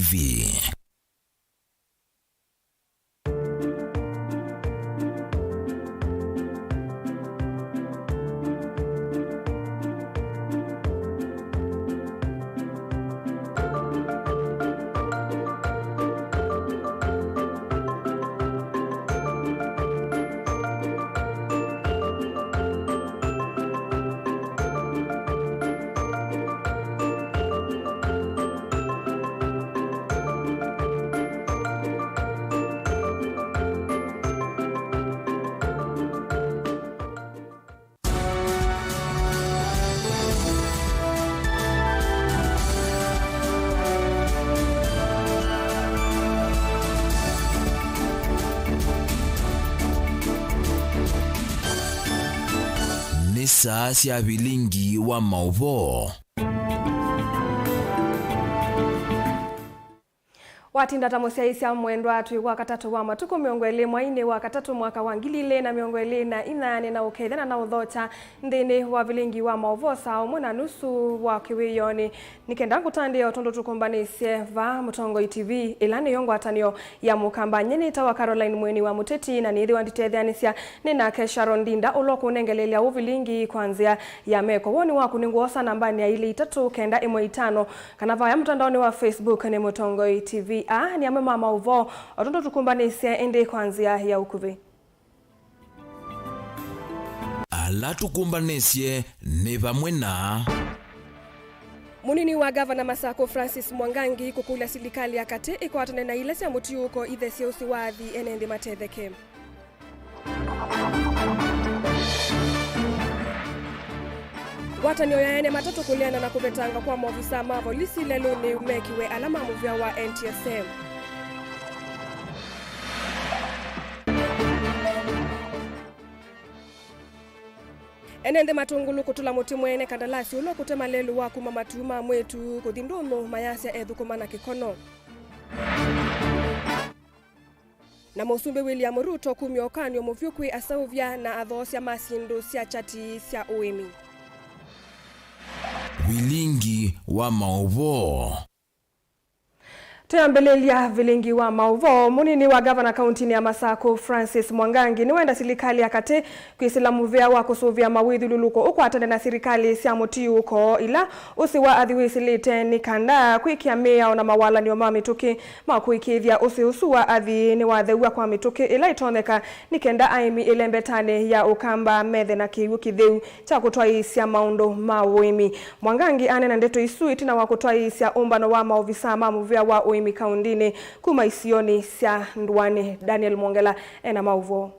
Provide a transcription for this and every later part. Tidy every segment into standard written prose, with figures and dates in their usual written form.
TV. Saa cia Vilingi wa Mauvoo. Watinda tamusia isia mwendwa tuigwa katatu wa matuko miongwele mwaine wa katatu mwaka wa ngilile na miongwele na inane na ukethana na udhocha ndini wa Vilingi wa Mauvoo saa umwe nusu wa kiwiyoni. Nikenda kutande ya utondo tukumbanisye va Mutongo TV ilani yongo atanio ya mukamba nyeni tawa Caroline mweni wa Muteti na nithi wanditethyanisya nina Sharon Dinda uloku nengelelea uvilingi kwanzia ya meko. Woni waku ninguosa nambani ya ili 395 kanava ya mtandaoni wa Facebook ni Mutongo TV. Ni amema Mauvoo otondo tukumbanisye ende kwanzia ya ukuvi. Ala tukumbanisye ne vamwe na Munini wa Gavana Machakos Francis Mwangangi kukula silikali akate ikwatane na ile cia mutiuko ithesi usiwathi enende matetheke. Watanio ya ene matatu kuliana na kuvetanga kwa maofisa mavo lisi lelo ni umekiwe alama muvya wa NTSM. Enende matungulu kutula mutimwene kandalasi ulo kutema lelu wa kumamatuma mwetu kudindono mayasya edhukumana kikono. Na musumbe William Ruto kumiokanyo muvyukwi asauvya na athosya masindu sia chati sia uimi. Vilingi wa Mauvoo. Tuyambelelia Vilingi wa Mauvoo, munini wa Gavana Kauntini ya Machakos Francis Mwangangi ni wenda silikali akate kuisilamuvia wa kusuvia mawidhi luluko uko atende na sirikali sia mutiuko ila usiwa adhiwisilite ni kanda kuikia mea na mawala ni oma mituki makuikithia usiusuwa adhi ni watheua kwa mituki ila itoneka ni kenda aimi ilembetane ya ukamba methe na kiwuki dheu cha kutoa isia maundo mawimi. Mwangangi ane na ndeto isu itina wa kutoa isia umbano wa maovisa mamuvia wa uimi kaundini kuma isioni sia ndwane. Daniel Mwongela ena Mauvoo.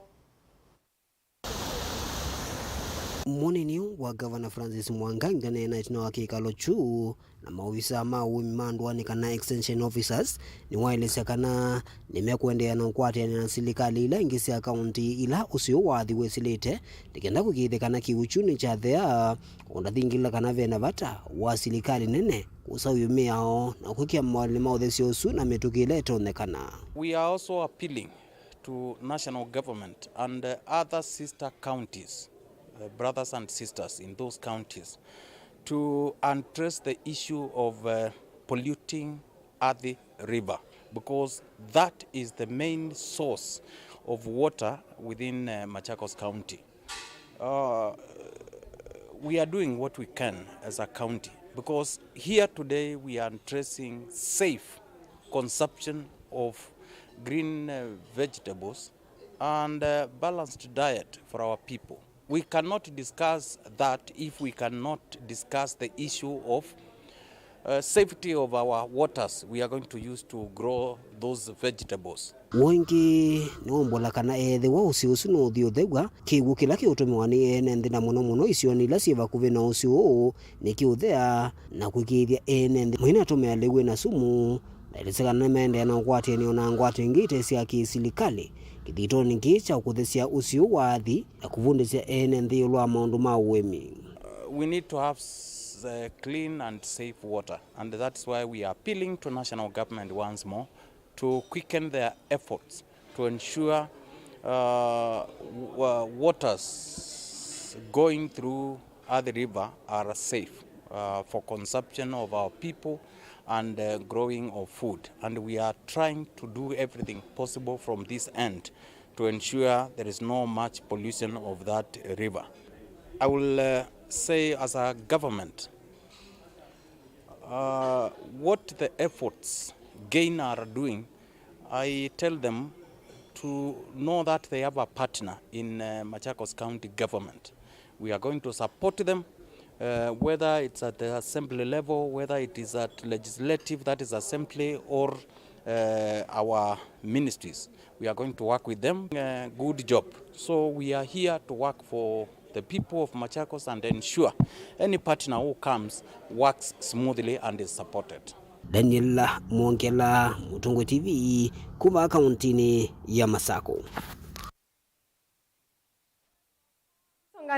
Munini wa Gavana Francis Mwangangi na itina wa kikalo chuu na maofisa mauimi mandwani kana extension officers ni wailesya kana nimekuendea na ukwati na silikali ila ingisi ya kaunti ila usio wathi wesilite tikenda kukithekana kiuchuni cha thea undathingila kana vena vata wa silikali nene usayumiao na kukia mwali mauthesyo usu na mitukile tonekana. We are also appealing to national government and other sister counties, brothers and sisters in those counties, to address the issue of polluting Athi River, because that is the main source of water within Machakos County. We are doing what we can as a county, because here today we are addressing safe consumption of green vegetables and balanced diet for our people. We cannot discuss that if we cannot discuss the issue of safety of our waters we are going to use to grow those vegetables. Wengi nombola kana ethe wa usiusu no thiothegwa kigu kila kiutumiwa ni ene ndina muno isioni la siva kuvena usiu ni kiuthea na kwikithia ene mwina tumia lewe na sumu na iliseka na mende na kwati ni ona ngwati ngite sia kisilikali kithito ni kicha ukuthesia usiu wathi na kuvundisia ene nthi lwa maundu ma uemi. We need to have clean and safe water, and that's why we are appealing to national government once more to quicken their efforts to ensure waters going through the river are safe for consumption of our people and growing of food. And we are trying to do everything possible from this end to ensure there is no much pollution of that river. I will say as a government, what the efforts GAIN are doing, I tell them to know that they have a partner in Machakos County government. We are going to support them, whether it's at the assembly level, whether it is at legislative, that is assembly, or our ministries. We are going to work with them. Good job. So we are here to work for the people of Machakos and ensure any partner who comes works smoothly and is supported. Daniel Mwongela, Mutungo TV, kuva kauntini ya Masako.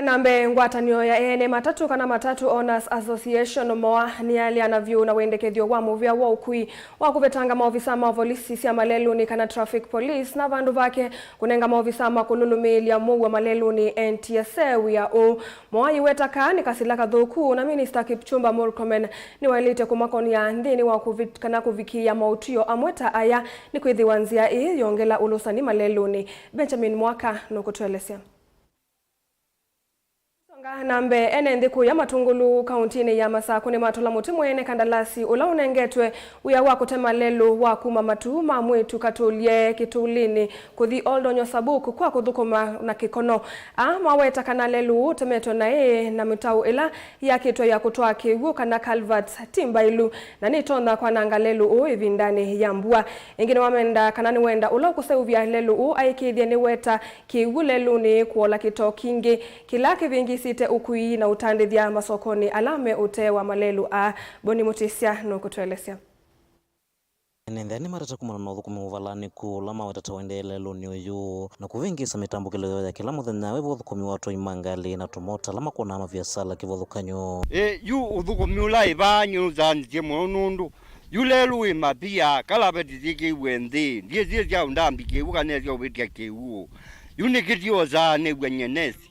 Nambe ngwatanio ya ene matatu kana matatu Owners Association moa ni ali anavyo na wendekethio wa muvia wa ukui wa kuvetanga maofisa ma polisi cia maleluni kana traffic police na vandu vake kunenga maofisa ma kululumilia muwa maleluni NTSA wia o moa iwetaka ni kasila kathuku na Minister Kipchumba Murkomen ni wailite kumakoni ya ndini wa kuvikana kuvikia mautio amweta aya ni kwithiwanzia yongela ulusani maleluni. Benjamin Mwaka no kutuelezea. Nambe ene ndiku ya matungulu kauntini ya Masako ni matola mutimwene kandalasi ula unengetwe uya wa kutema lelu wa kuma matuma mwetu katulie kitulini kuthi oldonyo sabuku kwa kuthukuma na kikono maweta kana lelu temeto na na mitau ila ya kitwa ya kutoa kigu kana calvert timbailu na nitonda kwa nanga lelu ivindani ya mbua ingine wamenda kana ni wenda ula kuseuvya lelu aikithie ni weta kigu lelu ni kuola kito kingi kila kivingi site ukui na utandithia masokoni alame ute wa malelu Boni Mutisia no kutuelezea. Nendani marata kumana na thukumi uvalani kulama watata wendele loni uyu na kuvingisa mitambo kile ya kila muthenya wevo thukumi watu imangali na tumota lama kuna maviasala kivothukanyo yu uthukumi ula ivanyu zanjie mwanundu yulelu imapia kala betizike wende ndiye cia undambi kiuka nezio betia kiu yunikitio za ne gwenyenesi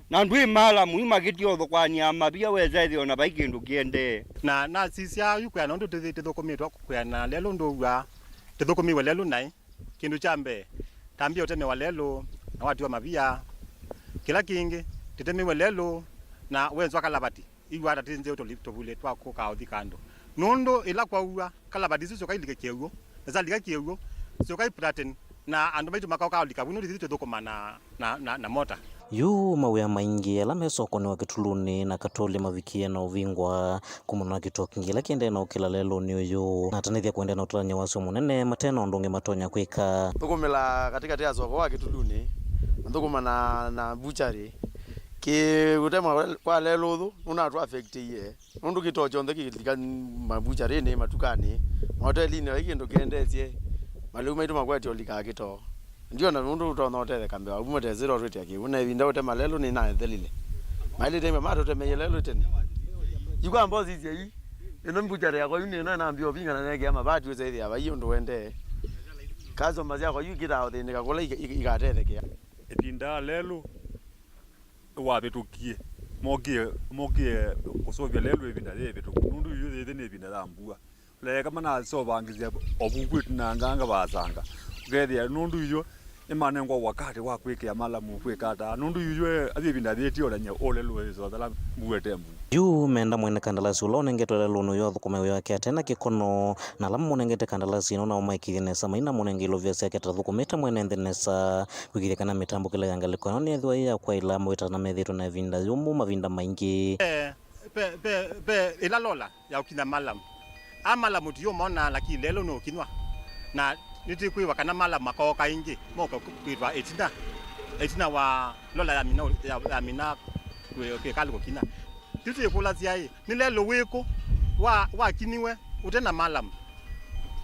na ndui mala muima kitio thokwani amapia wezethio na baikindu kiende na sisia yukwa ndo tethukumitwa kwa na lelo ndowa tethukumiwe lelo nai kindu chambe tambia uteme wa lelo na watu wa mavia kila kingi tetemiwe lelo na wenzo kalabati iwa tatinze utoliptobule twako kaothi kando nondo ila kwa uwa kalabati siso kailike kieugo nazalika kieugo sio kai praten na andu baitu makao kaolika buno tethukumana na mota yu mawea maingi alame sokoni wa kituluni na katoli mavikie na uvingwa kumuna kitokingi lakini na ukila lelo ni uyu na tanithia kuendea na utalanya wasi munene matena ondonge matonya kwika thukumila katika tia soko wa kituluni thukuma na buchari ki gutema kwa lelo thu una affect ye nundu kitocho ndeki kilika mabuchari ni matukani hoteli ni ikindu kiendesie malume itu makwati olika kito ndio na nundu utonotele kambe abumete zero rate yake una ibinda wote malelo ni na thelile maili tembe mato teme yelelo tene yikwa mbozi izi ino mbujare yako yuni na naambio vinga na nege ama batu zedi aba hiyo ndo wende kazo mazi yako yukira othe nika kola igatetheke ibinda lelo wa betukie mogie kusovya lelo ibinda betu nundu yuze ne ibinda dambua le kama na so bangizia obugwitu na nganga basanga gethia nundu iyo imane ngwa wakati wa kwike amala mu kwikata nundu iyo abibinda thietio lanya olelo zo dala muwetembu yu menda mwene kandalasi ulone ngetole luno yo thukume yake atena kikono na lamu munengete kandalasi no na umaikithinesa maina munengilo vya sake tathukumita mwene ndenesa kwigirikana mitambo kile yangaliko no ni thwa ya kwa ila mwita na methitu na vinda yumu mavinda maingi ila lola ya ukina malam amala mutio mona lakini lelo no kinwa na niti kuiwa kana mala makoka ingi moka kuiwa etina wa lola ya mina kwe kaliko kina titi kula ziai nilelo wiko wa kiniwe utena malam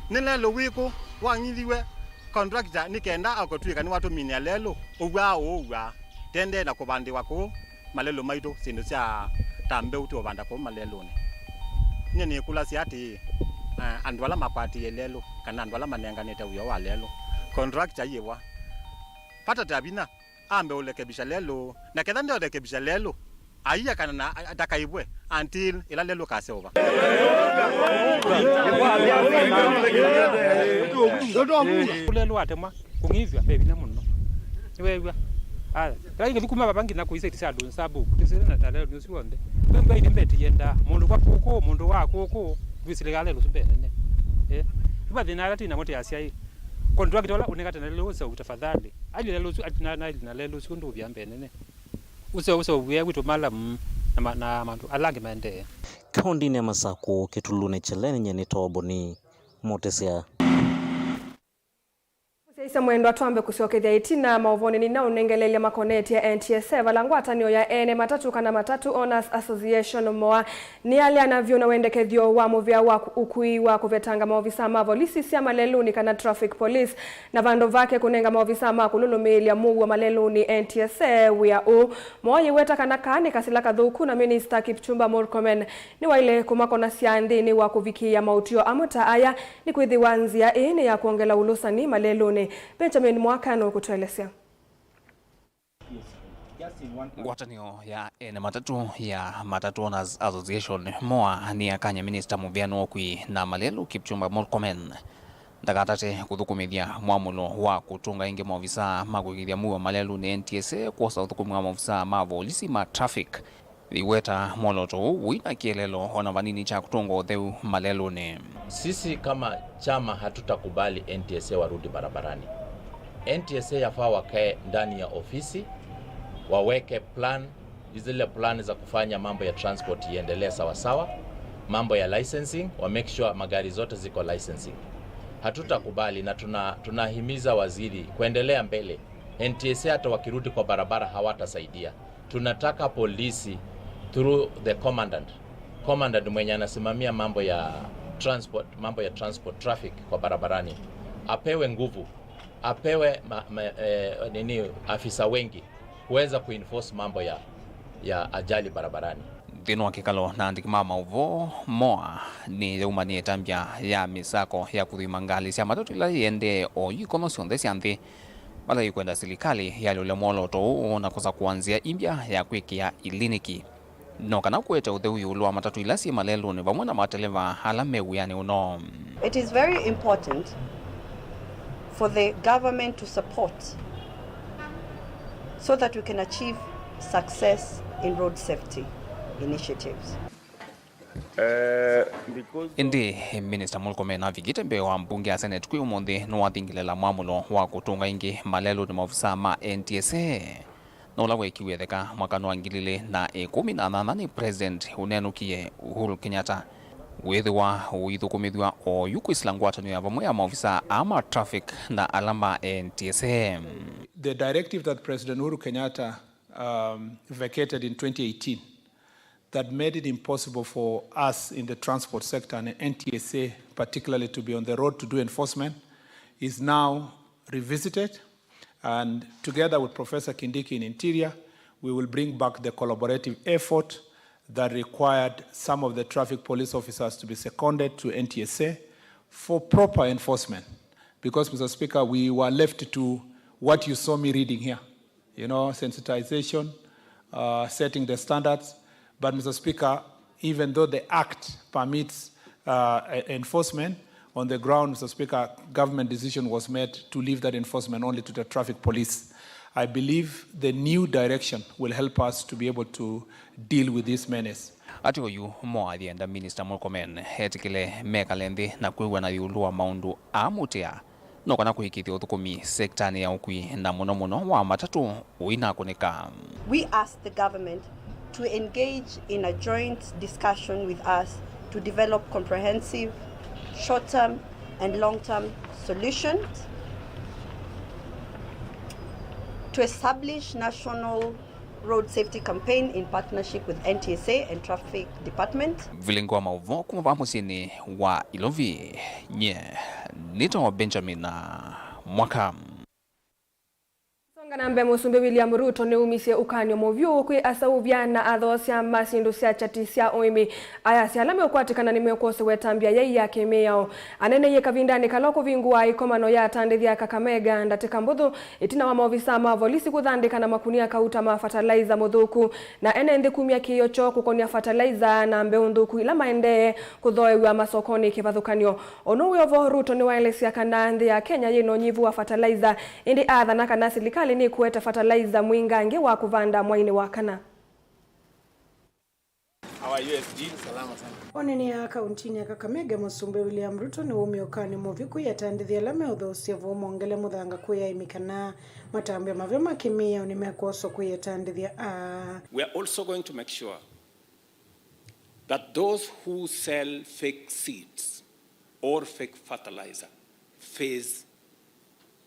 nilelo wiko wa ngiliwe contractor nikenda akotwika ni watu minia lelo uwa tende na kubandi wako malelo maito sindu cia tambe uti obanda ko malelo ni kula siati andwala makwati lelo kana andwala manenganete uyo wa lelo contractor yewa pata tabina ambe ulekebisha lelo na kedha ndio ulekebisha lelo aiya kana na atakaibwe until ila lelo kasova kulelo atema kungivya bebi na munno wewe kaya ngikuma babangi na kuise tisado nsabu tisere na talelo nsiwonde bemba idembeti yenda mundu kwa kuko mundu wa kuko bisilegale lusubene iba dinala tina moto yasia kontwa kitola unekata nalelo so utafadhali ali lelo na lelo sikundu byambene uso uye kwito malam na mantu alange mende Kaundi ya Masako ketulune chelene nyeni toboni motesea Seisa mwendo atuambe kusiokethia itina mauvoni ni na unengelele makoneti ya NTSA valangwatanio ya ene matatu kana matatu Owners Association moa ni ali anavyo na wendekethio wa movia wa ukui wa kuvetanga maovisa mavo lisisi ya maleluni kana traffic police na vando vake kunenga maovisa ma kululumili ya mugu wa maleluni NTSA wia moa yiweta kana kane kasilaka dhuku na Minister Kipchumba Murkomen ni waile kumakona siandi ni wa kuvikia mautio amuta aya ni kuidhiwanzia ene ya kuongela ulusa ni maleluni Benjamin Mwakano kutuelezea. Ngwatanio ya ene matatu Owners Association moa ni akanya Minister Muviano Okwi na Malelu Kipchumba Murkomen ndagatate kuthukumithia mwamulo wa kutunga inge maofisa magwigithia muwa Malelu ni NTSA kwa uthukumia maofisa ma polisi ma traffic iweta moloto wina kielelo ona vanini cha kutunga utheu Malelu ni sisi kama chama hatutakubali NTSA warudi barabarani. NTSA yafaa wakae ndani ya ofisi waweke plan, zile plan za kufanya mambo ya transport iendelee sawa sawa, mambo ya licensing wa make sure magari zote ziko licensing. Hatutakubali na tunahimiza waziri kuendelea mbele. NTSA hata wakirudi kwa barabara hawatasaidia. Tunataka polisi through the commandant mwenye anasimamia mambo ya transport traffic kwa barabarani apewe nguvu, apewe afisa wengi kuweza kuenforce mambo ya ajali barabarani. Dino kikalo na ndikima Mauvoo moa ni umani etambia ya misako ya kuthimangali sia matatu ila yende o yikono sionde sianthi bala yikwenda silikali ya lule moloto na kosa kuanzia imbia ya kwikia iliniki no kana kuete utheu yulu wa matatu ila si Malelu ni vamwe na mateleva hala mewiyani uno. It is very important for the government to support so that we can achieve success in road safety initiatives. Indi Minister Murkomen na vigite mbe wa mbunge ya Senate kwi umonde no wathingilela mwamulo wa kutunga ingi Malelu ni maofisa ma NTSA no la wekiwetheka mwakano wa 2018 ni President unenukie Uhuru Kenyatta wethwa uithukumithwa o yukwisilangu ngwatanio ya vamwe ya maofisa ama traffic na alama NTSA. The directive that President Uhuru Kenyatta vacated in 2018 that made it impossible for us in the transport sector and NTSA particularly to be on the road to do enforcement is now revisited, and together with Professor Kindiki in Interior we will bring back the collaborative effort that required some of the traffic police officers to be seconded to NTSA for proper enforcement. Because, Mr. Speaker, we were left to what you saw me reading here, sensitization, setting the standards. But, Mr. Speaker, even though the Act permits enforcement on the ground, Mr. Speaker, government decision was made to leave that enforcement only to the traffic police. I believe the new direction will help us to be able to deal with this menace. Ati oyu moa thienda Minister Murkomen hetikile mekalendi na kwiwa na yulua maundu amutea no kana kuhikithia uthukumi sektani ya ukui na muno wa matatu uina kunika. We ask the government to engage in a joint discussion with us to develop comprehensive short-term and long-term solutions to establish national road safety campaign in partnership with NTSA and Traffic Department. Vilingi wa Mauvoo kuma musini wa Ilovi nito Benjamin na Mwaka. Nambe Musumbe William Ruto ne umisie ukanyo Mauvoo kwi asauvya na athosya masindu sya chati sya oimi aya syalame ukwatikana nimekose wetambia yei yake meyao anene ye kavindani kaloko vingua ikomano ya tandithia Kakamega ndatika mbuthu itina wa maofisa ma polisi kuthandika na makunia kauta ma fertilizer muthuku na ene ndi kumya kiyo cho kukonia fertilizer na mbeu nthuku ila maende kuthoewa masokoni kivathukanio ono uyovo Ruto ni waelesya kana nthi ya Kenya yino nyivu wa fertilizer indi athana kana serikali ni kueta fertilizer mwingange wa kuvanda mwaini wa kana. Our USG salama sana. Oneni ya kaunti ya Kakamega Musumbe William Ruto ni umiokani Mauvoo kuyatandithia lame uthosia vo mongele muthanga kuya imikana matambia mavema kimia unimekoso kuyatandithia We are also going to make sure that those who sell fake seeds or fake fertilizer face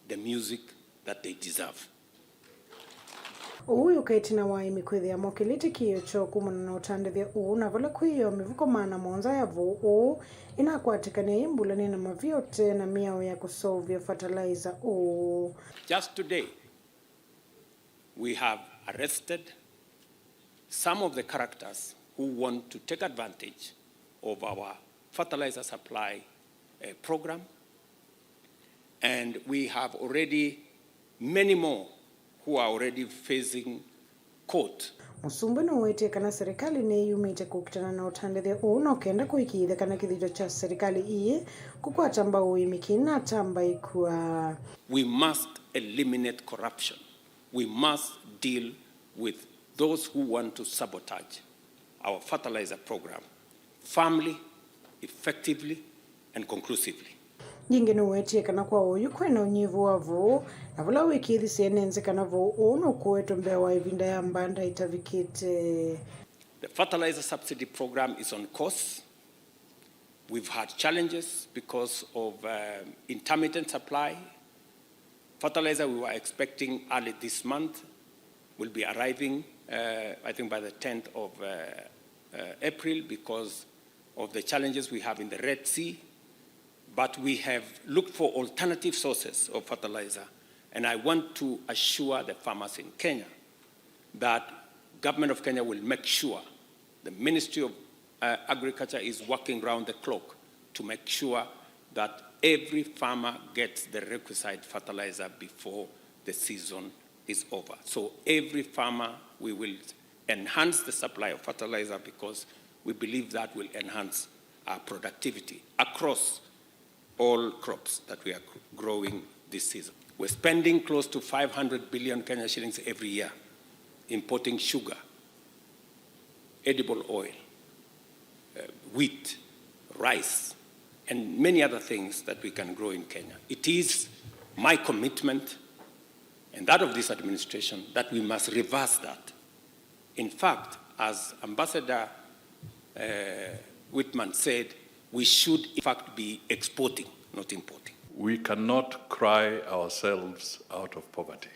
the music that they deserve. Uyu kaitina wa imikwithia mokiliti kiyo cho kumana na utandithia na vala kuyo mivuko maana monza ya vo inakwatikania imbulani na maviote na miao ya kusovya fertilizer Just today, we have arrested some of the characters who want to take advantage of our fertilizer supply program, and we have already many more who are already facing court. Musumbe no wete kana serikali ne yumite kukitana na utandithia no kenda kuikithe kana kithijo cha serikali iye kukwata mbao imikina tamba ikua. We must eliminate corruption. We must deal with those who want to sabotage our fertilizer program firmly, effectively and conclusively. Jinge no wete kana kwa uyu kwena unyivu wa vo na vula wikithi sienenze kana vo no kuweto mbea wa ivinda ya mbanda itavikite. The fertilizer subsidy program is on course. We've had challenges because of intermittent supply. Fertilizer we were expecting early this month will be arriving I think by the 10th of April because of the challenges we have in the Red Sea. But we have looked for alternative sources of fertilizer, and I want to assure the farmers in Kenya that government of Kenya will make sure the Ministry of Agriculture is working round the clock to make sure that every farmer gets the requisite fertilizer before the season is over. So every farmer, we will enhance the supply of fertilizer because we believe that will enhance our productivity across all crops that we are growing this season. We're spending close to 500 billion Kenya shillings every year importing sugar, edible oil, wheat, rice, and many other things that we can grow in Kenya. It is my commitment and that of this administration that we must reverse that. In fact, as Ambassador Whitman said, we should in fact be exporting, not importing. We cannot cry ourselves out of poverty.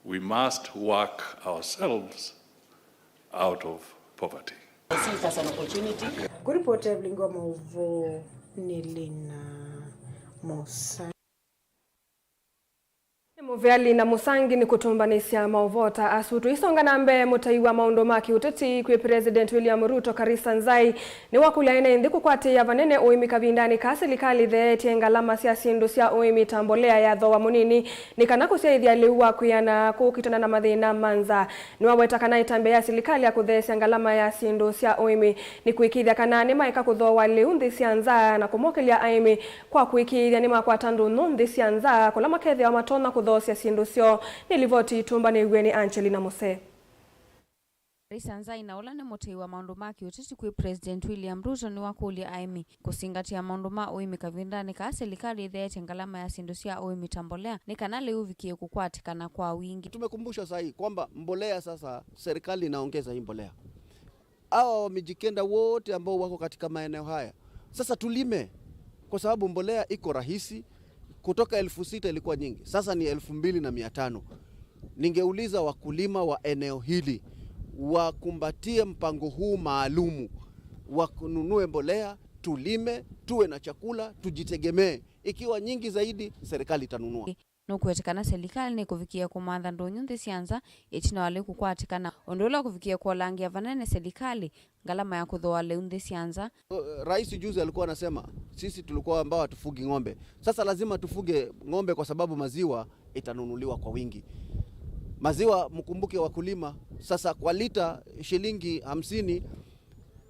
We must work ourselves out of poverty. See it as an opportunity. Kuripoti Vilingi wa Mauvoo Nilina Mosa. Muvyali na musangi ni kutumbanisya mauvota asutu isonga nambe mutaiwa maondo maki uteti kwe President William Ruto Karisa Nzai ni wakula ene ndi kukwate ya vanene oimi kavindani ka serikali the tiengalama sya sindu sya oimi tambolea ya dhowa munini ni kanako sya idhia liuwa kuyana kukitana na mathina manza ni waweta kana itambe ya serikali ya kuthesya ngalama ya sindu sya oimi ni kuikithia kana ni maika kuthowa liundi sya nza na kumokelia aimi kwa kuikithia ni makwatandu nundi sya nza kula makethia wa matona kuthosia sindu syo nilivoti tumba ni Gweni Angelina Mose. Karisa Nzai na ula ni mutaiwa maundu maki uteti kwe President William Ruto ni wakulia aimi kusingatia maundu ma oimi kavindani ka serikali idhete ngalama ya sindu sya oimi tambolea ni kanale uvikie kukwatikana kwa wingi. Tumekumbusha sahi kwamba mbolea sasa serikali inaongeza hii mbolea. Hao wamejikenda wote ambao wako katika maeneo haya. Sasa tulime kwa sababu mbolea iko rahisi. Kutoka 6,000 ilikuwa nyingi. Sasa ni 2,500. Ningeuliza wakulima wa eneo hili wakumbatie mpango huu maalumu. Wakununue mbolea, tulime, tuwe na chakula, tujitegemee. Ikiwa nyingi zaidi, serikali itanunua. no kwetekana serikali ni kufikia kumantha ndonyo nthi cianza itina wale kukwatikana ondola kufikia kuolangia vanene serikali ngalama ya kuthoa leu nthi cianza. Rais juzi alikuwa anasema sisi tulikuwa ambao hatufugi ng'ombe. Sasa lazima tufuge ng'ombe kwa sababu maziwa itanunuliwa kwa wingi. Maziwa mkumbuke wakulima sasa kwa lita shilingi 50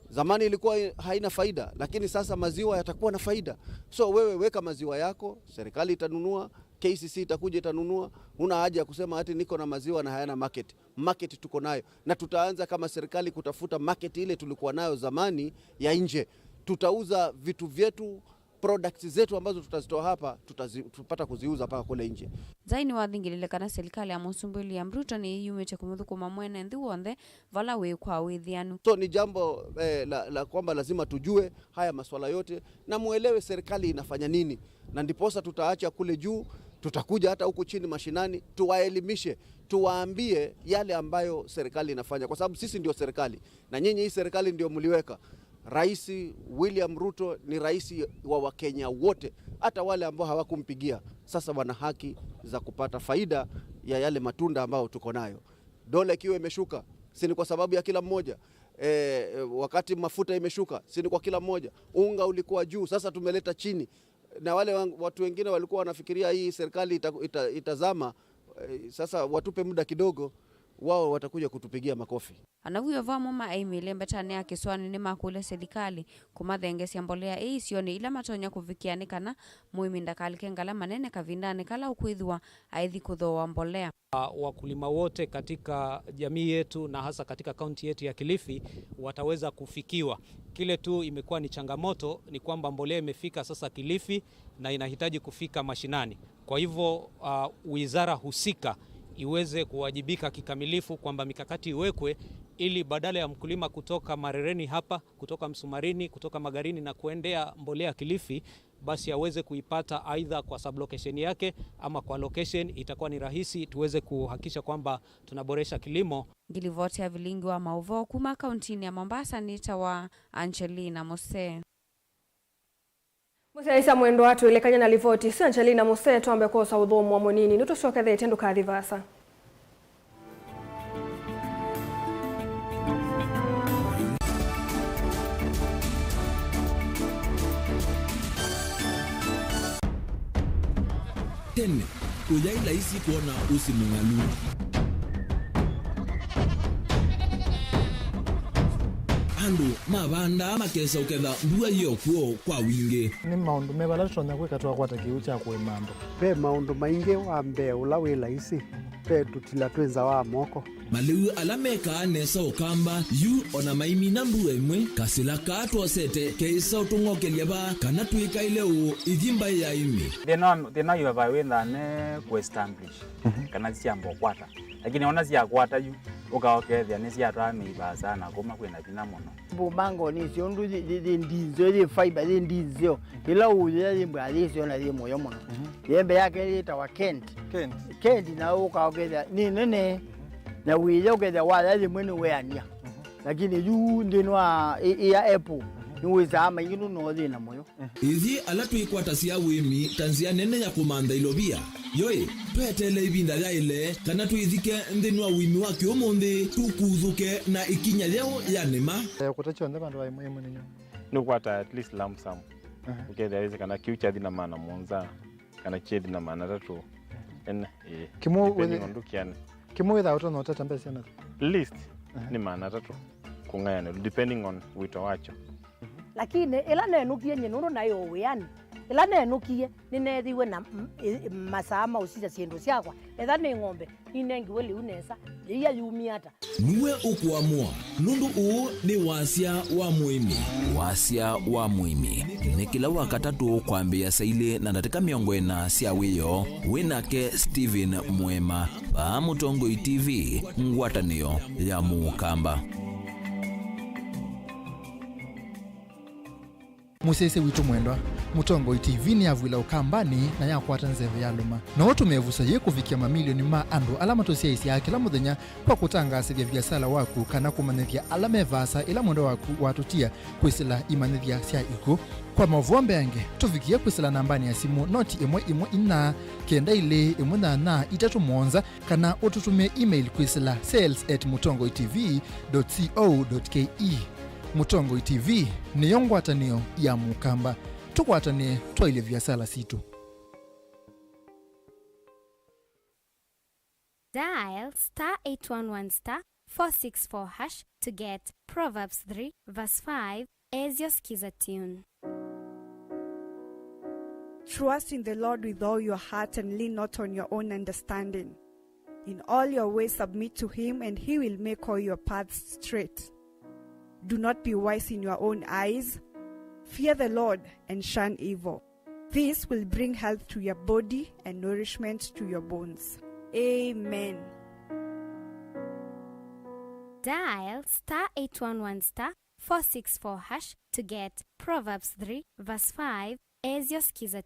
zamani ilikuwa haina faida, lakini sasa maziwa yatakuwa na faida. So wewe weka maziwa yako, serikali itanunua, KCC itakuja itanunua. Una haja ya kusema ati niko na maziwa na hayana market. Market tuko nayo, na tutaanza kama serikali kutafuta market ile tulikuwa nayo zamani ya nje. Tutauza vitu vyetu, products zetu ambazo tutazitoa hapa tutapata kuziuza paka kule nje. Zaini wathingilile kana serikali ya Musumbili ya Ruto ni yumete kumuthukuma mwene nthi wonde vala we kwa withianu. So ni jambo la kwamba lazima tujue haya masuala yote na muelewe serikali inafanya nini, na ndiposa tutaacha kule juu, tutakuja hata huku chini mashinani tuwaelimishe, tuwaambie yale ambayo serikali inafanya, kwa sababu sisi ndio serikali na nyinyi hii serikali ndio mliweka. Rais William Ruto ni rais wa Wakenya wote, hata wale ambao hawakumpigia sasa wana haki za kupata faida ya yale matunda ambao tuko nayo. Dola ikiwa imeshuka, si ni kwa sababu ya kila mmoja. Wakati mafuta imeshuka, si ni kwa kila mmoja. Unga ulikuwa juu, sasa tumeleta chini. Na wale watu wengine walikuwa wanafikiria hii serikali itazama, sasa watupe muda kidogo, wao watakuja kutupigia makofi. Anavuyo vamo maimile mbetane ya kiswani ni makule serikali kumathengesia mbolea sioni ila matonya kufikiani kana muiminda kalike ngala manene kavindane kala ukwithwa aithi kuthoa mbolea. Wakulima wote katika jamii yetu na hasa katika kaunti yetu ya Kilifi wataweza kufikiwa. Kile tu imekuwa ni changamoto ni kwamba mbolea imefika sasa Kilifi na inahitaji kufika mashinani. Kwa hivyo wizara husika iweze kuwajibika kikamilifu kwamba mikakati iwekwe ili badala ya mkulima kutoka Marereni hapa, kutoka Msumarini, kutoka Magarini na kuendea mbolea Kilifi, basi aweze kuipata aidha kwa sublocation yake ama kwa location. Itakuwa ni rahisi tuweze kuhakikisha kwamba tunaboresha kilimo. Ngilivote ya Vilingi wa Mauvoo kuma kauntini ya Mombasa ni tawa Angelina Mose. Musaisa mwendo watu elekanya na livoti si Angelina Mose tuambe kosa udhomu wa monini nutushoke the tendo kadhivasa. Tene, ujaila isi kuona usimungalu. Andu, mabanda makesa uketha mbua hiyo kuo kwa wingi. Ni maundu mebala tutonya kweka twakwata kiu cha kwemando. Pe maundu maingi wambe ula wila isi. Pe tutila twenza wa moko. Maliu alameka nesa ukamba yu ona maimi na mbua imwe kasila kato sete keisa utungokelia ba kana tuika ile u idhimba ya imi. Thina yu vawenda ne ku-establish kana siambo kwata. Lakini ona sia kwata yu ukaokethia ni sia twamiba sana kuma kwena thina muno. Bumango ni ciondu ndizo ri fiber ndizo ila uya rimba ri na ri moyo muno. Yembe yake ritawa Kent na ukaokethia ni nene na wile ukethia wala rimwe ni weania. Lakini yu ndinwa ya Apple niweza ama yinu no thina moyo. Ithi ala tuikwata cia wimi tanzia nene ya kumanda ilobia. Yoi, twetele ibinda ya ile kana tuithike nthini wa wimi wa kiumuthi tukuthuke na ikinya leo ya nema. Kutacho nde bandu wa muhimu ninyo. Nukwata at least lump sum. Ukethia hizi kana kiucha thina maana monza kana chethi na maana tatu. Kimu without no tatambesa na. List ni maana tatu. Kungayana depending on wito wacho. Lakini ila nenukie nyenuru nayo weyani ila nenukie ninethiwe na masama usija siendo siakwa etha ni ng'ombe inengiwe liu nesa iya yumiata niwe ukuamua nundu uu ni wasia wa muimi. Wasia wa muimi ni kila wakatatu kwambia saile na ndatika miongo ena sia wiyo WINAKE Steven Mwema pa Mutongoi TV ngwatanio ya Mukamba. Musese witu mwendwa Mutongoi TV ni avwila ukambani na yakwata nzeve ya luma na watu mevusa ye kufikia mamilioni ma andu alama tosia isi ya kila muthenya kwa kutangasithia biasala waku kana kumanithia alama evasa ila mwendo waku watutia kwisila imanithia sia iku kwa Mauvoo mbenge tufikie kwisila nambani ya simu noti 114 kenda ile 18 itatu monza kana ututume email kwisila sales@mutongoitv.co.ke. Mutongo TV ni yongwatanio ya mukamba tukwatane twaile vyasala situ. Dial *811*464# to get Proverbs 3 verse 5 as your skiza tune. Trust in the Lord with all your heart and lean not on your own understanding. In all your ways submit to him, and he will make all your paths straight. Do not be wise in your own eyes. Fear the Lord and shun evil. This will bring health to your body and nourishment to your bones. Amen. Dial *811*464# to get Proverbs 3 verse 5 as your skiza.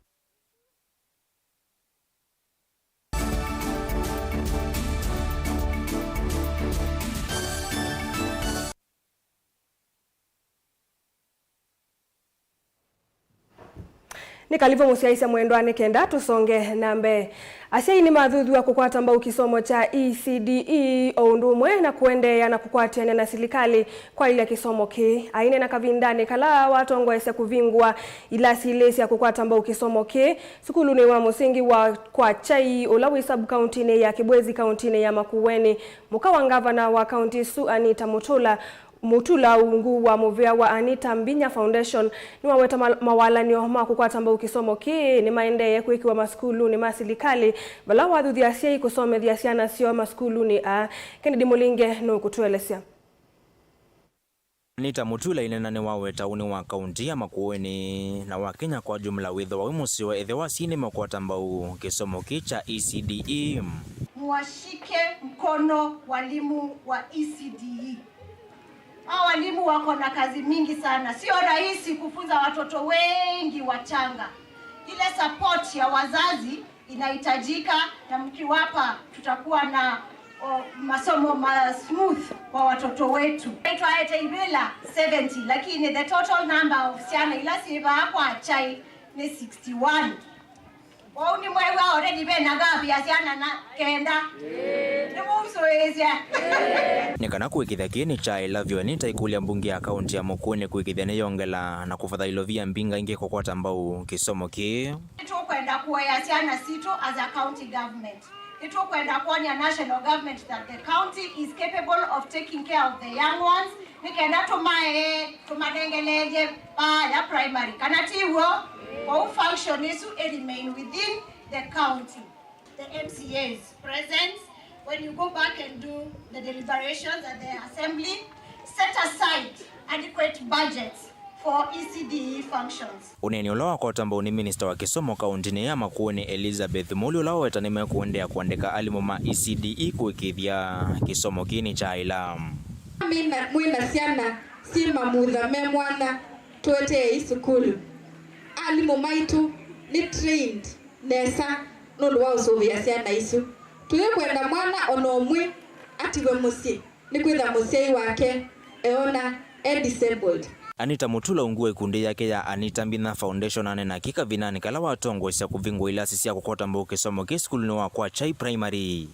Nikalivo musiaisa mwendwane kenda tusonge nambe. Asia ini madhudhu wa kukwata mbao kisomo cha ECDE oundumwe na kuendea na kukwatiana na silikali kwa ile kisomo ki. Aine na kavindane kala watongo ese kuvingwa ila silesi ya kukwata mbao kisomo ki. Sukulu ni wa musingi wa kwa chai ulawi sub-county ya Kibwezi county ya Makueni. Mukawa ngavana wa county Su Anita Mutula ungu wa Movea wa Anita Mbinya Foundation ni waweta mawala ni ohma kukwata mbao kisomo ki ni maendeye kuiki wa maskulu ni masilikali bala wadhu dhiasia kusome dhiasia na sio maskulu ni Kennedy Mulinge no kutuelesea. Anita Mutula inenane waweta uni wa kaunti ya Makueni na Wakenya kwa jumla witho wa wimusiwa edhewa sinema kwa tambau kisomo kicha ECDE. Mwashike mkono walimu wa ECDE. Hao walimu wako na kazi mingi sana. Sio rahisi kufunza watoto wengi wachanga. Ile support ya wazazi inahitajika, na mkiwapa tutakuwa na masomo smooth kwa watoto wetu. Naitwa Ibela 70, lakini the total number of siana ila siba hapa chai ni 61. Wauni mwewe already bena gabi ya siana na kenda. Nikana kuikithia kieni cha ilavyo Anita ikulia mbungi ya kaunti ya Makueni kuikithia neyongela na kufadhailovia mbinga inge kwa tambau kisomo ki. Itu kwenda kuwayasiana sito as a county government. Itu kwenda kuonya national government that the county is capable of taking care of the young ones. Nikenda tumadengeleje ya primary. Kanatiwo kwa function isu remain within the county. The MCA's presence. When you go back and do the deliberations at the assembly, set aside adequate budgets for ECDE functions. Uneni ulawa kwa tambao ni minister wa kisomo kaunti ya Makueni Elizabeth Muli ulawa wetanime kuendea kuandika alimuma ECDE kuikithia kisomo kini cha ilam. Mwina siana sima mudha memwana tuwete isukulu. Alimuma itu ni trained nesa nuluwa usuvia siana isu. Tuye kwenda mwana onomwe atiwe musie ni kwitha musiai wake eona disabled. Anita Mutula ungue ikundi yake ya Anita Mbinya Foundation anena kika vinani kala watongo isia kuvingwa ilasi sia kukota mbao kisomo kisukulu ni wakwa chai primary.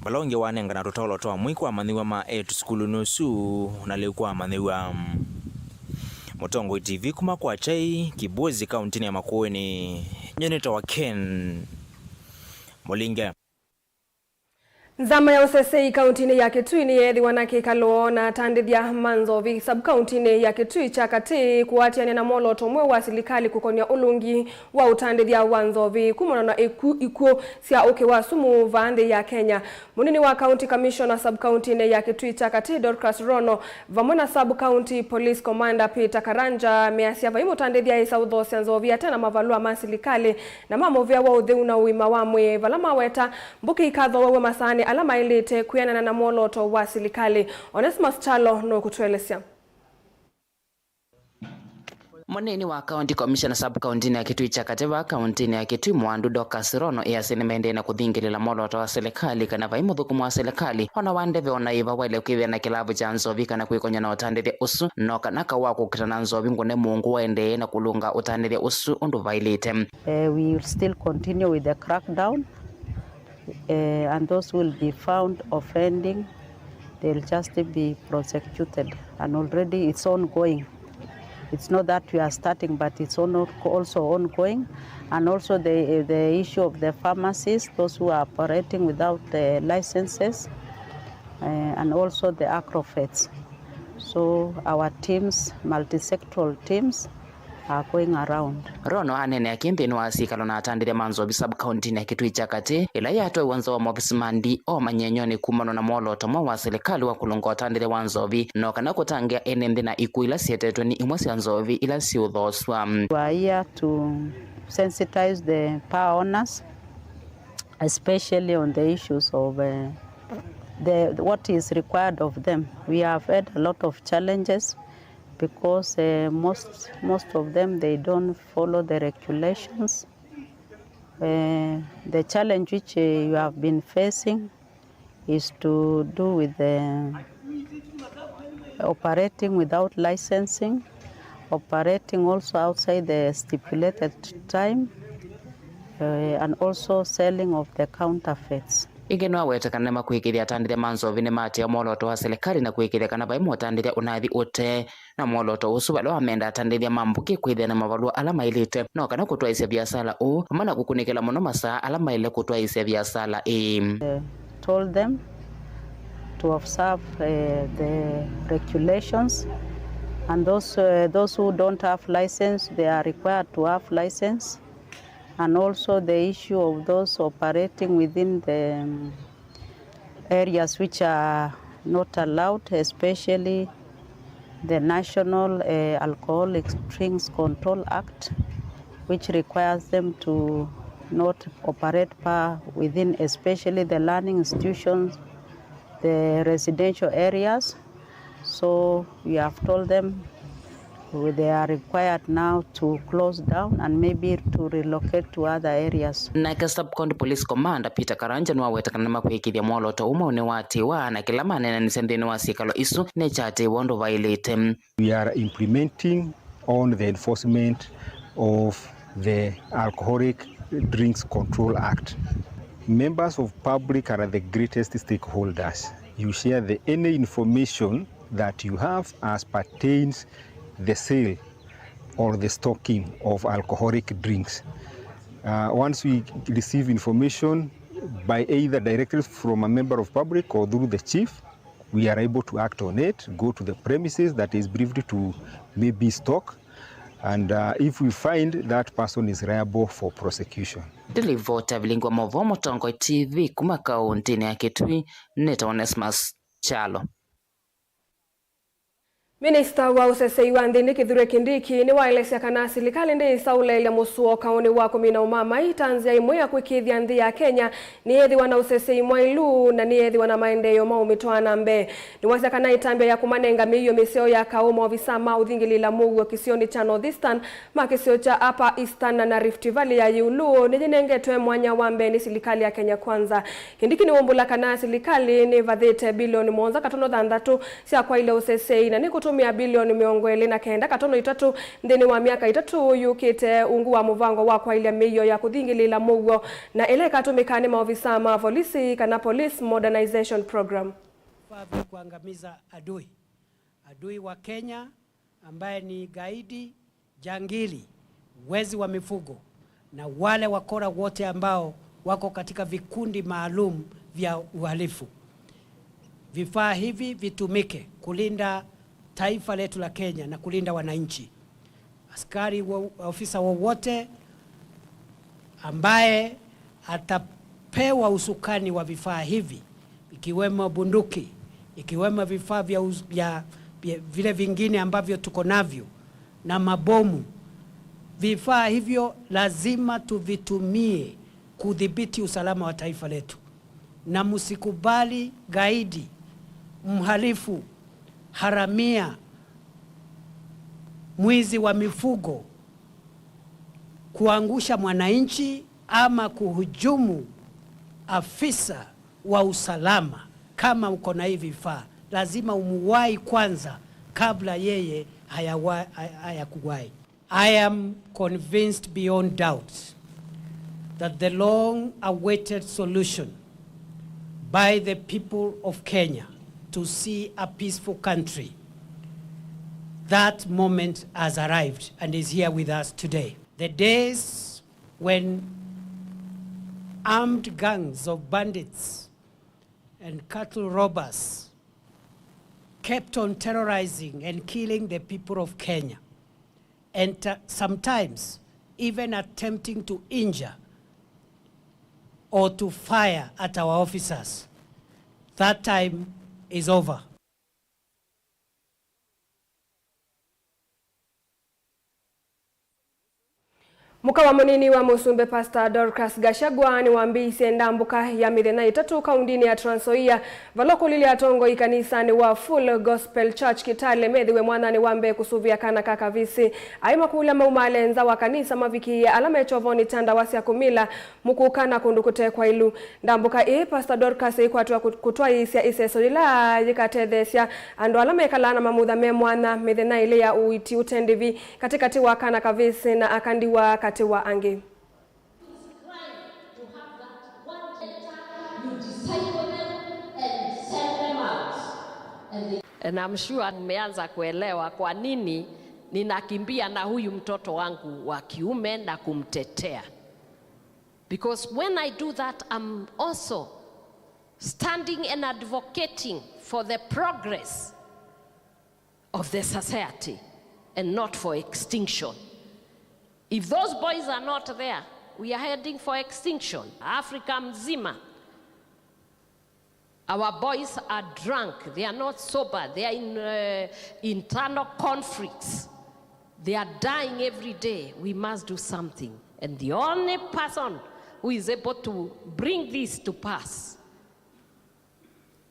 Balonge wanenga na tutaulo toa mwiku wa manhiwa ma skulu nusu na leukuwa manhiwa Mutongo TV kuma kwa chai Kibwezi kaunti ya Makueni. Nyeneta wa Ken Mulinge. Zama ya usesei kauntini ya Kitui ni yethi wanake kaloona tandithia manzovi sub-kauntini ya Kitui chakati kuatiane na moloto mwe wa silikali kukonia ulungi wa utandithia wanzovi kumona na ikuo sia uke wa sumu vaande ya Kenya. Munini wa County Commissioner sub-kauntini ya Kitui chakati Dorcas Rono vamona sub-county police commander Peter Karanja measia vaimu tandithia isa udhosi anzovi atena mavalua masilikali na mamovia wa udheuna uima wa mwe valama weta mbuki ikadho wawe masani alama ilete kuyana na moloto wa silikali. Onesmus Chalo no kutuelesea. Moneni wa County Commissioner sub-county ya Kitui Chakate wa county ya Kitui Mwandu Docas Rono yasinimende na kuthingilila moloto wa serikali kana vai muthukumu wa serikali ona wandeve ona iva wale kwithia na kilabu cha Nzovi kana kwikonya na utandithia usu no kana kawa kukitana Nzovi ngune Mungu wende na kulunga utandithia usu undu vailite. We will still continue with the crackdown and those will be found offending, they will just be prosecuted, and already it's ongoing. It's not that we are starting, but it's also ongoing. And also the issue of the pharmacies, those who are operating without the licenses, and also the acrofets. So our teams, multi-sectoral teams, are going around. Rono anene akimthini wa sikalo na atandithia Manzovi sub-county ya Kitui Chakate ila yatwa wanza wa mobisi mandi o manyenyoni kumano na moloto mwa wa serikali wa kulunga atandithia wa Nzovi no kana kutangia enemthi na ikuila sietetwe ni imwe cia Nzovi ila siuthoswa. We are here to sensitize the power owners, especially on the issues of what is required of them. We have had a lot of challenges because most of them, they don't follow the regulations. The challenge which you have been facing is to do with the operating without licensing, operating also outside the stipulated time, and also selling of the counterfeits. Ingeno awetekana makwikithia atandithia Manzovi ni matia moloto wa serikali na kwikithia kana vai motandithia unathi ute na moloto usu wale wamenda atandithia mambuki kwithia na mavalua alama ilite no kana kutwaisya biasala u mana kukunikela muno masaa alama ile kutwaisya biasala Told them to observe the regulations, and those who don't have license, they are required to have license. And also the issue of those operating within the areas which are not allowed, especially the National Alcoholic Drinks Control Act, which requires them to not operate within especially the learning institutions, the residential areas. So we have told them they are required now to close down and maybe to relocate to other areas. Nake sub-county police commander Peter Karanja nwa wetakana makwikithia moloto umone watiwa na kila manene nisendeni wa sikalo isu ne chate wondo violate. We are implementing on the enforcement of the Alcoholic Drinks Control Act. Members of public are the greatest stakeholders. You share any information that you have as pertains the sale or the stocking of alcoholic drinks. Once we receive information by either directly from a member of public or through the chief, we are able to act on it, go to the premises that is briefed to maybe stock, and if we find that person is liable for prosecution. Delivota Vilingi wa Mauvoo Motongo TV kuma kaunti ya Kitui Neta Onesmus Chalo. Minister wa usesei wa nthini Kithure Kindiki ni waelesya kana serikali ndi isaulele musuo kauni wa kumina umama itanzia imwe ya kwikithia nthi ya Kenya ni yethiwa na usesei mwailu na ni yethiwa na maendeleo maumitwana mbe ni wasya kana itambia ya kumanenga miyo miseo ya kaumo visama uthingilila Mauvoo kisioni cha Northeastern makisio cha Upper Eastern na Rift Valley ya Yulu ni jinengetwe mwanya wa mbe ni serikali ya Kenya Kwanza. Kindiki ni wombula kana serikali ni vathite bilioni 1.3 cia kwa ile usesei na ni kutumia bilioni 29 ndeni wa miaka 3 yukite ungu wa muvango wa kwa ile miyo ya kuthingilila Mauvoo na ile katumikane maofisa ma polisi kana police modernization program. Kuangamiza adui wa Kenya ambaye ni gaidi, jangili, wezi wa mifugo na wale wakora wote ambao wako katika vikundi maalum vya uhalifu. Vifaa hivi vitumike kulinda taifa letu la Kenya na kulinda wananchi. Askari ofisa wowote ambaye atapewa usukani wa vifaa hivi, ikiwemo bunduki, ikiwemo vifaa vya vile vingine ambavyo tuko navyo na mabomu, vifaa hivyo lazima tuvitumie kudhibiti usalama wa taifa letu. Na msikubali gaidi, mhalifu, haramia mwizi wa mifugo kuangusha mwananchi ama kuhujumu afisa wa usalama, kama uko na hivi vifaa, lazima umuwai kwanza kabla yeye hayakuwai. I am convinced beyond doubt that the long-awaited solution by the people of Kenya to see a peaceful country, that moment has arrived and is here with us today. The days when armed gangs of bandits and cattle robbers kept on terrorizing and killing the people of Kenya, and sometimes even attempting to injure or to fire at our officers, that time is over. Mukawa munini wa Musumbe Pastor Dorcas Gashagwa ni wambise ndambuka ya mithena itatu kaundini ya Trans Nzoia valokulili atongo ikanisa ni wa Full Gospel Church Kitale methiwe mwanani wambe kusuvia kana kakavisi aima kula maumalenza wa kanisa maviki ya alama chovoni tanda wasya kumila mukukana kundukute kwa ilu ndambuka Pastor Dorcas ikwatwa kutwa isya iseso ila yikatethesia ando alama ikalana mamutha me mwana mithena ile ya uiti utendivi katikati wa kana kavisi na akandiwa wa ange. And I'm sure mmeanza kuelewa kwa nini ninakimbia na huyu mtoto wangu wa kiume na kumtetea. Because when I do that, I'm also standing and advocating for the progress of the society and not for extinction. If those boys are not there, we are heading for extinction. Africa mzima. Our boys are drunk. They are not sober. They are in internal conflicts. They are dying every day. We must do something. And the only person who is able to bring this to pass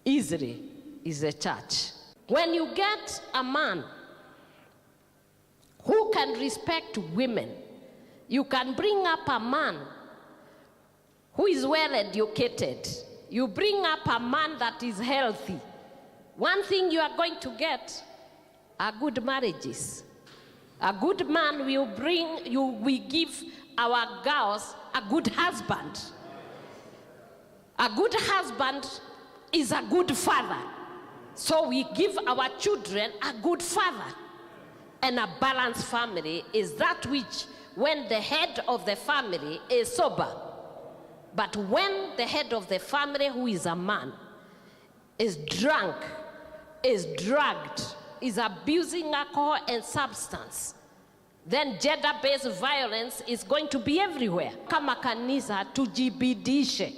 easily is the church. When you get a man who can respect women, you can bring up a man who is well educated. You bring up a man that is healthy. One thing you are going to get are good marriages. A good man will we give our girls a good husband. A good husband is a good father. So we give our children a good father. And a balanced family is that which when the head of the family is sober. But when the head of the family, who is a man, is drunk, is drugged, is abusing alcohol and substance, then gender-based violence is going to be everywhere. Kama kanisa tujibidishe,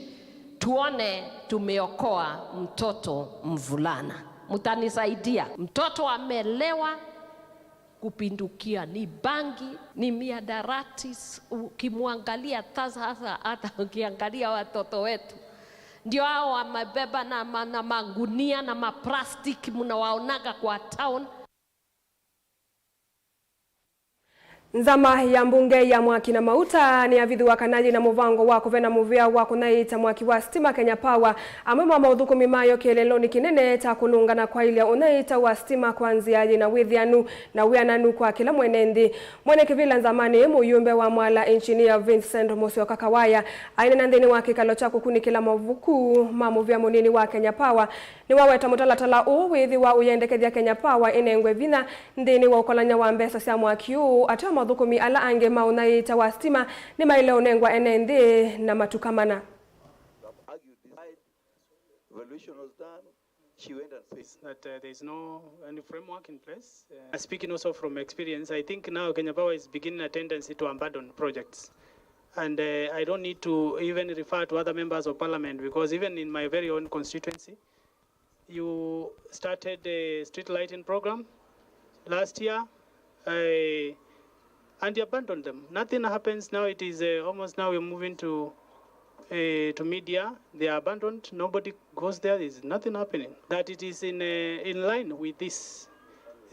tuone tumeokoa mtoto mvulana. Mutanisaidia. Mtoto amelewa kupindukia, ni bangi, ni miadarati. Ukimwangalia hata ukiangalia watoto wetu ndio hao wamebeba na magunia na maplastiki mnawaonaga kwa town. Nzama ya mbunge ya Mwaki na Mauta ni avidhi wakanaji na muvango wako vena muvia wako na ita Mwaki wa Stima Kenya Power amema maudhuku mimayo kieleloni kinene ta kulungana kwa ilia unaita wa stima kwanziaji na withianu na wiananu kwa kila mwenendi. Mwene kivila nzamani muyumbe wa mwala engineer Vincent Mosio Kakawaya aine nandini waki kalocha kukuni kila mavuku mamuvia munini wa Kenya Power ni waweta mutalatala uwithi wa uyendekezia Kenya Power inengwe vina ndini wa ukolanya wa mbesa sia Mwaki atu madhukumi ala ange maunaita wa stima ni maile unengwa NND na matukamana. Evaluation was done. She went and faced that there is no any framework in place. Speaking also from experience, I think now Kenya Power is beginning a tendency to abandon projects. And I don't need to even refer to other members of parliament because even in my very own constituency, you started a street lighting program last year. And you abandoned them. Nothing happens now. It is almost now we're moving to media. They are abandoned. Nobody goes there. There's nothing happening. That it is in line with this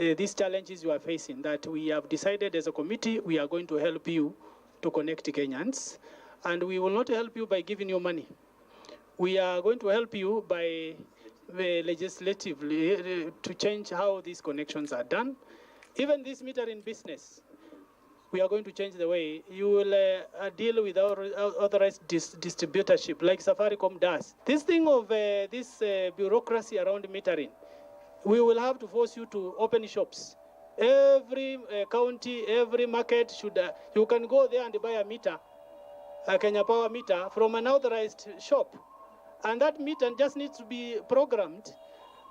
these challenges you are facing, that we have decided as a committee we are going to help you to connect Kenyans, and we will not help you by giving you money. We are going to help you by legislatively to change how these connections are done. Even this metering business, we are going to change the way you will deal with our authorized distributorship like Safaricom does. This thing of this bureaucracy around metering, we will have to force you to open shops. Every county, every market should, you can go there and buy a meter, a Kenya Power meter from an authorized shop. And that meter just needs to be programmed.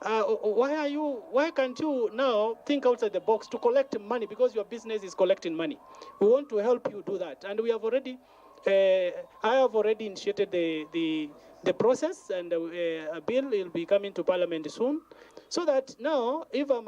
Why can't you now think outside the box to collect money, because your business is collecting money? We want to help you do that. And we have already, I have already initiated the process, and a bill will be coming to Parliament soon, so that now if I'm